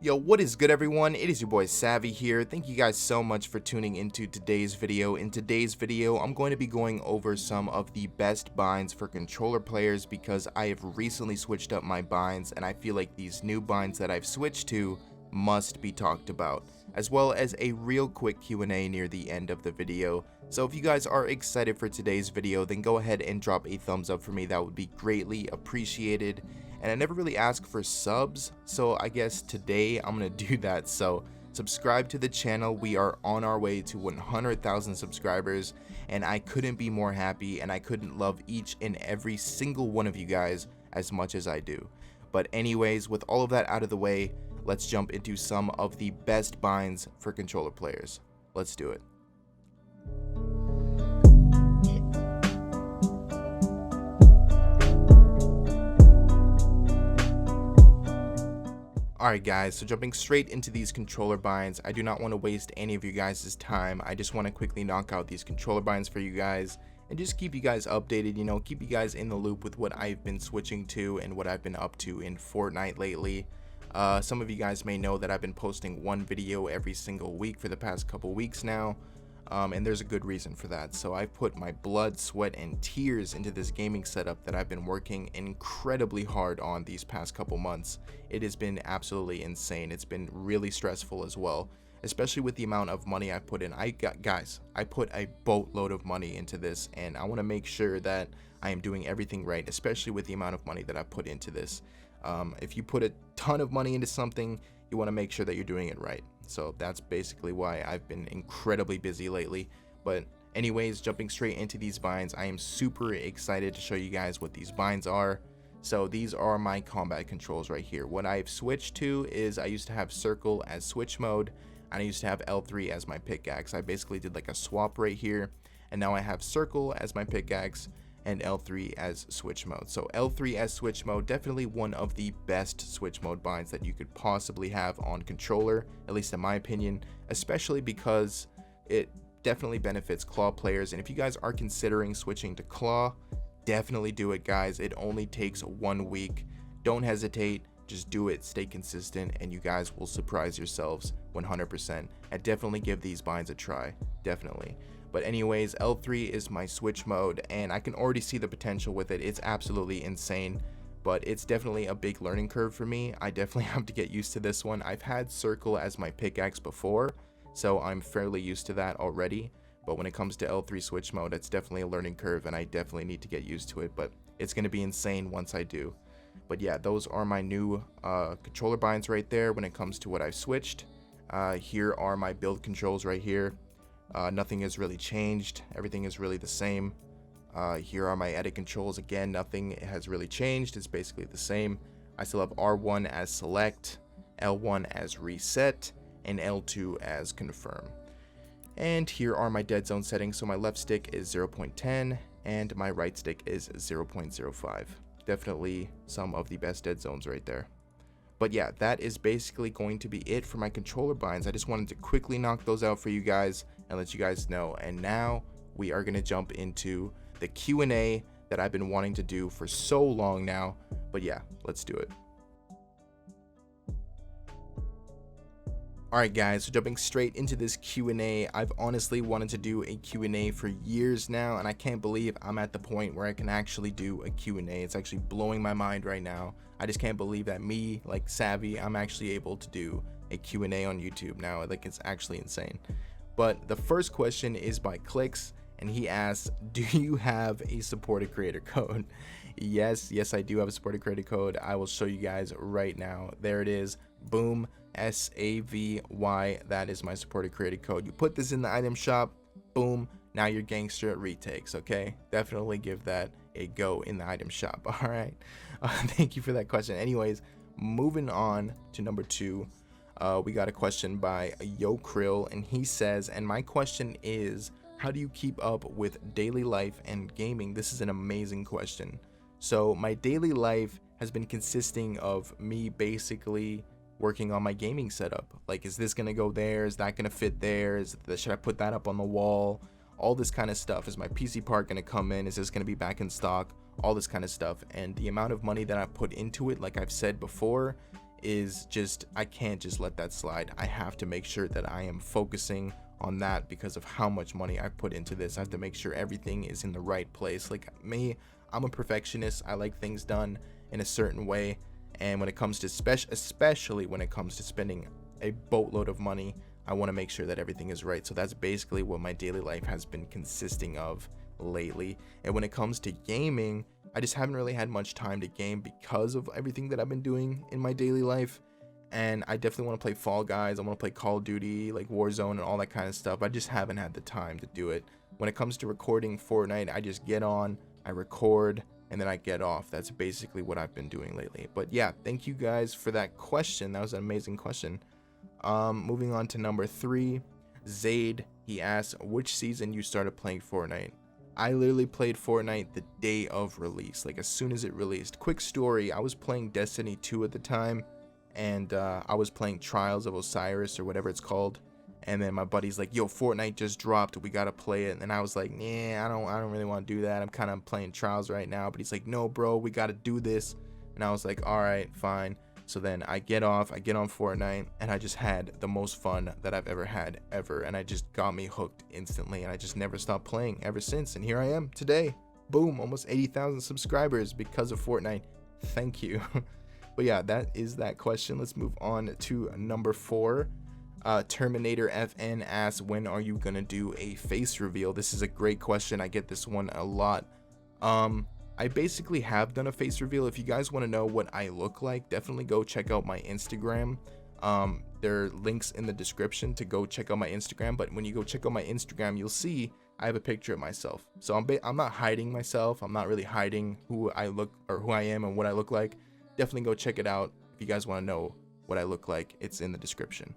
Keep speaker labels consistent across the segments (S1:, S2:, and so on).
S1: Yo, what is good everyone? It is your boy Savvy here. Thank you guys so much for tuning into today's video. In today's video, I'm going to be going over some of the best binds for controller players because I have recently switched up my binds and I feel like these new binds that I've switched to must be talked about, as well as a real quick Q&A near the end of the video. So if you guys are excited for today's video, then go ahead and drop a thumbs up for me. That would be greatly appreciated. And I never really ask for subs, so I guess today I'm gonna do that. So subscribe to the channel. We are on our way to 100,000 subscribers, and I couldn't be more happy, and I couldn't love each and every single one of you guys as much as I do. But anyways, with all of that out of the way, let's jump into some of the best binds for controller players. Let's do it. Alright guys, so jumping straight into these controller binds, I do not want to waste any of you guys' time. I just want to quickly knock out these controller binds for you guys and just keep you guys updated, you know, keep you guys in the loop with what I've been switching to and what I've been up to in Fortnite lately. Some of you guys may know that I've been posting one video every single week for the past couple weeks now. And there's a good reason for that. So I've put my blood, sweat, and tears into this gaming setup that I've been working incredibly hard on these past couple months. It has been absolutely insane. It's been really stressful as well, especially with the amount of money I put in. I put a boatload of money into this, and I want to make sure that I am doing everything right, especially with the amount of money that I put into this. If you put a ton of money into something, you want to make sure that you're doing it right. So that's basically why I've been incredibly busy lately. But anyways, jumping straight into these binds, I am super excited to show you guys what these binds are. So these are my combat controls right here. What I've switched to is I used to have circle as switch mode, and I used to have L3 as my pickaxe. I basically did like a swap right here, and now I have circle as my pickaxe and L3 as switch mode. So L3 as switch mode, definitely one of the best switch mode binds that you could possibly have on controller, at least in my opinion, especially because it definitely benefits claw players. And if you guys are considering switching to claw, definitely do it, guys. It only takes 1 week. Don't hesitate, just do it, stay consistent, and you guys will surprise yourselves 100%. And definitely give these binds a try, definitely. But anyways, L3 is my switch mode, and I can already see the potential with it. It's absolutely insane, but it's definitely a big learning curve for me. I definitely have to get used to this one. I've had circle as my pickaxe before, so I'm fairly used to that already. But when it comes to L3 switch mode, it's definitely a learning curve, and I definitely need to get used to it, but it's going to be insane once I do. But yeah, those are my new controller binds right there when it comes to what I've switched. Here are my build controls right here. Nothing has really changed. Everything is really the same. Here are my edit controls. Again, nothing has really changed. It's basically the same. I still have R1 as select, L1 as reset, and L2 as confirm. And here are my dead zone settings. So my left stick is 0.10 and my right stick is 0.05. Definitely some of the best dead zones right there. But yeah, that is basically going to be it for my controller binds. I just wanted to quickly knock those out for you guys and let you guys know. And now we are going to jump into the Q&A that I've been wanting to do for so long now. But yeah, let's do it. Alright guys, so jumping straight into this Q&A, I've honestly wanted to do a Q&A for years now, and I can't believe I'm at the point where I can actually do a Q&A. It's actually blowing my mind right now. I just can't believe that me, like Savvy, I'm actually able to do a Q&A on YouTube now. Like, it's actually insane. But the first question is by Clicks, and he asks, do you have a supported creator code? Yes, I do have a supported creator code. I will show you guys right now. There it is. Boom. Savy. That is my supported creator code. You put this in the item shop, boom, now you're gangster at retakes. Okay, definitely give that a go in the item shop. All right, thank you for that question. Anyways, moving on to number 2, we got a question by 𝓢𝓪𝓿𝔂, and he says, and my question is, how do you keep up with daily life and gaming? This is an amazing question. So my daily life has been consisting of me basically working on my gaming setup. Like, is this gonna go there? Is that gonna fit there? Should I put that up on the wall? All this kind of stuff. Is my PC part gonna come in? Is this gonna be back in stock? All this kind of stuff. And the amount of money that I put into it, like I've said before, is just, I can't just let that slide. I have to make sure that I am focusing on that because of how much money I put into this. I have to make sure everything is in the right place. Like me, I'm a perfectionist. I like things done in a certain way, and when it comes to especially when it comes to spending a boatload of money, I want to make sure that everything is right. So that's basically what my daily life has been consisting of lately. And when it comes to gaming, I just haven't really had much time to game because of everything that I've been doing in my daily life. And I definitely want to play Fall Guys. I want to play Call of Duty, like Warzone and all that kind of stuff. I just haven't had the time to do it. When it comes to recording Fortnite, I just get on, I record, and then I get off. That's basically what I've been doing lately. But yeah, thank you guys for that question. That was an amazing question. Moving on to number 3, Zaid. He asks which season you started playing Fortnite. I literally played Fortnite the day of release, like as soon as it released. Quick story, I was playing Destiny 2 at the time, and I was playing Trials of Osiris or whatever it's called. And then my buddy's like, yo, Fortnite just dropped, we gotta play it. And I was like, nah, I don't really want to do that. I'm kind of playing Trials right now. But he's like, no bro, we gotta do this. And I was like, all right, fine. So then I get on Fortnite, and I just had the most fun that I've ever had ever. And I just got me hooked instantly, and I just never stopped playing ever since. And here I am today, boom, almost 80,000 subscribers because of Fortnite. Thank you. But yeah, that is that question. Let's move on to number 4. Terminator FN asks, when are you gonna do a face reveal? This is a great question. I get this one a lot. I basically have done a face reveal. If you guys want to know what I look like, definitely go check out my Instagram. There are links in the description to go check out my Instagram. But when you go check out my Instagram, you'll see I have a picture of myself. So I'm not hiding myself. I'm not really hiding who I look or who I am and what I look like. Definitely go check it out. If you guys want to know what I look like, it's in the description.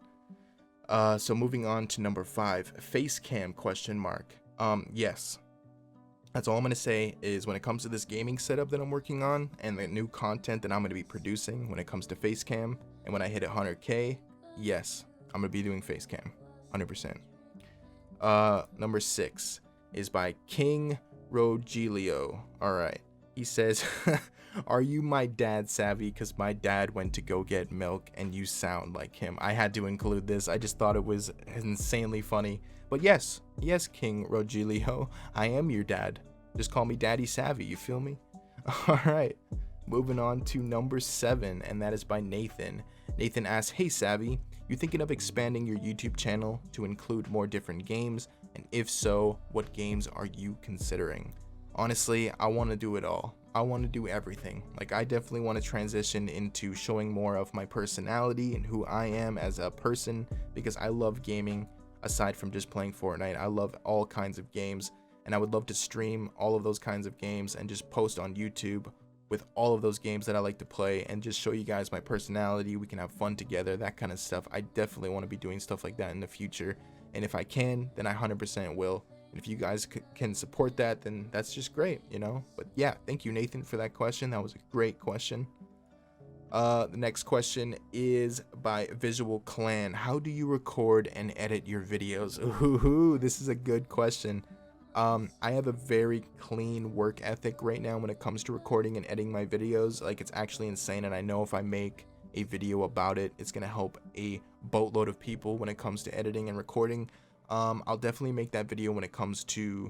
S1: So moving on to number 5, face cam question mark. Yes. That's all I'm going to say is when it comes to this gaming setup that I'm working on and the new content that I'm going to be producing when it comes to face cam, and when I hit 100K, yes, I'm going to be doing face cam 100%. Number 6 is by 𝓢𝓪𝓿𝔂. All right. He says, are you my dad, Savy? Because my dad went to go get milk and you sound like him. I had to include this. I just thought it was insanely funny. But yes, 𝓢𝓪𝓿𝔂, I am your dad. Just call me Daddy Savy, you feel me? All right, moving on to number 7, and that is by Nathan. Nathan asks, hey Savy, you thinking of expanding your YouTube channel to include more different games? And if so, what games are you considering? Honestly, I want to do it all. I want to do everything. Like, I definitely want to transition into showing more of my personality and who I am as a person, because I love gaming. Aside from just playing Fortnite, I love all kinds of games, and I would love to stream all of those kinds of games and just post on YouTube with all of those games that I like to play and just show you guys my personality. We can have fun together, that kind of stuff. I definitely want to be doing stuff like that in the future, and if I can, then I 100% will. And if you guys can support that, then that's just great, you know. But yeah, thank you, Nathan, for that question. That was a great question. The next question is by Visual Clan. How do you record and edit your videos? Ooh, this is a good question. I have a very clean work ethic right now when it comes to recording and editing my videos. Like, it's actually insane, and I know if I make a video about it, it's gonna help a boatload of people when it comes to editing and recording. I'll definitely make that video when it comes to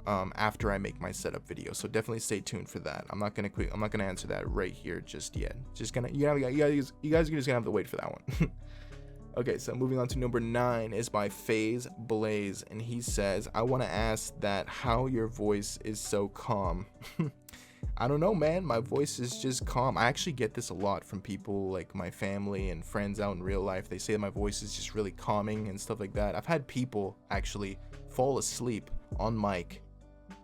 S1: after I make my setup video, so definitely stay tuned for that. I'm not gonna answer that right here just yet. You guys are just gonna have to wait for that one. Okay, so moving on to number 9 is by FaZe Blaze, and he says, I want to ask that how your voice is so calm. I don't know, man. My voice is just calm. I actually get this a lot from people like my family and friends out in real life. They say that my voice is just really calming and stuff like that. I've had people actually fall asleep on mic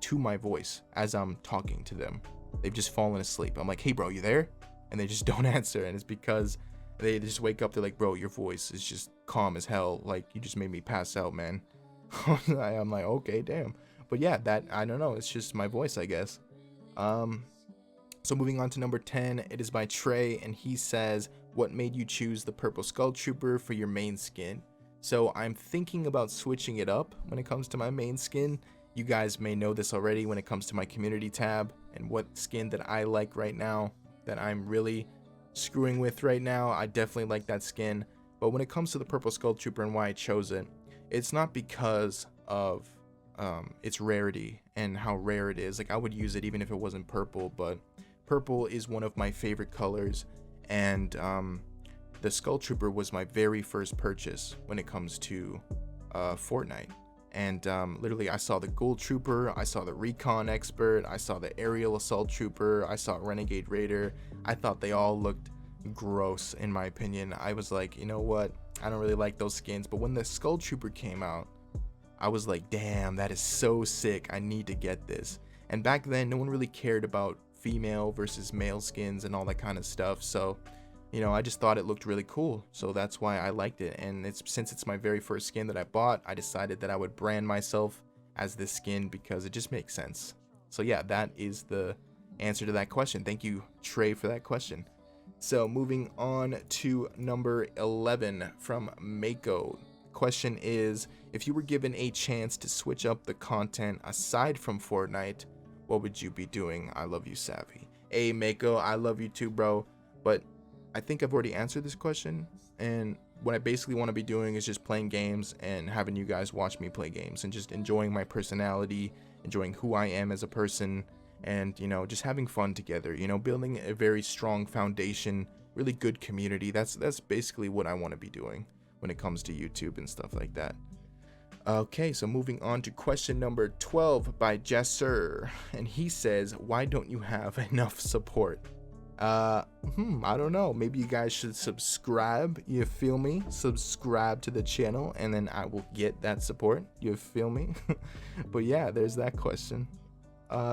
S1: to my voice as I'm talking to them. They've just fallen asleep. I'm like, hey bro, you there? And they just don't answer, and it's because they just wake up, they're like, bro, your voice is just calm as hell, like you just made me pass out, man. I'm like, okay, damn. But yeah, that, I don't know, it's just my voice, I guess. So moving on to number 10, it is by Trey, and he says, what made you choose the purple skull trooper for your main skin? So I'm thinking about switching it up when it comes to my main skin. You guys may know this already when it comes to my community tab and what skin that I like right now, that I'm really screwing with right now. I definitely like that skin. But when it comes to the purple Skull Trooper and why I chose it, it's not because of its rarity and how rare it is. Like, I would use it even if it wasn't purple, but purple is one of my favorite colors, and the Skull Trooper was my very first purchase when it comes to Fortnite. And literally, I saw the Ghoul Trooper, I saw the Recon Expert, I saw the Aerial Assault Trooper, I saw Renegade Raider. I thought they all looked gross, in my opinion. I was like, you know what, I don't really like those skins. But when the Skull Trooper came out, I was like, damn, that is so sick, I need to get this. And back then, no one really cared about female versus male skins and all that kind of stuff, so you know, I just thought it looked really cool, so that's why I liked it. And since it's my very first skin that I bought, I decided that I would brand myself as this skin because it just makes sense. So yeah, that is the answer to that question. Thank you, Trey, for that question. So moving on to number 11 from Mako. Question is, if you were given a chance to switch up the content aside from Fortnite, what would you be doing? I love you, Savy. Hey, Mako, I love you too, bro. But I think I've already answered this question, and what I basically want to be doing is just playing games and having you guys watch me play games and just enjoying my personality, enjoying who I am as a person, and, you know, just having fun together, you know, building a very strong foundation, really good community. That's basically what I want to be doing when it comes to YouTube and stuff like that. Okay, so moving on to question number 12 by Jesser, and he says, why don't you have enough support? I don't know, maybe you guys should subscribe, you feel me? Subscribe to the channel and then I will get that support, you feel me? But yeah, there's that question.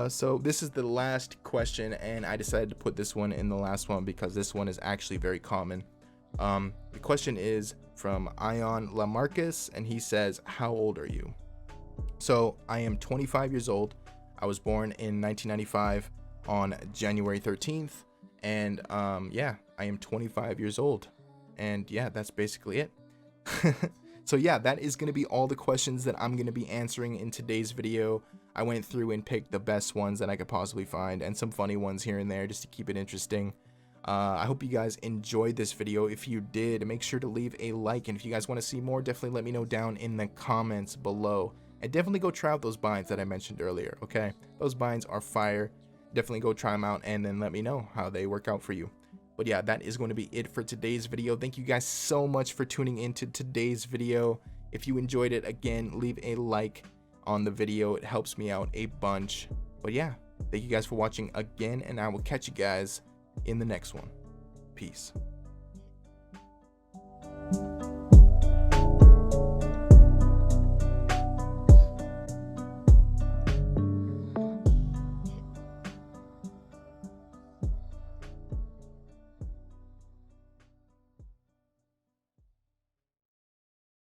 S1: So this is the last question, and I decided to put this one in the last one because this one is actually very common. The question is from 𝓢𝓪𝓿𝔂, and he says, how old are you? So I am 25 years old. I was born in 1995 on January 13th. And yeah, I am 25 years old, and yeah, that's basically it. So yeah, that is going to be all the questions that I'm going to be answering in today's video. I went through and picked the best ones that I could possibly find, and some funny ones here and there just to keep it interesting. I hope you guys enjoyed this video. If you did, make sure to leave a like, and if you guys want to see more, definitely let me know down in the comments below. And definitely go try out those binds that I mentioned earlier, okay? Those binds are fire. Definitely go try them out and then let me know how they work out for you. But yeah, that is going to be it for today's video. Thank you guys so much for tuning into today's video. If you enjoyed it, again, leave a like on the video. It helps me out a bunch. But yeah, thank you guys for watching again, and I will catch you guys in the next one. Peace.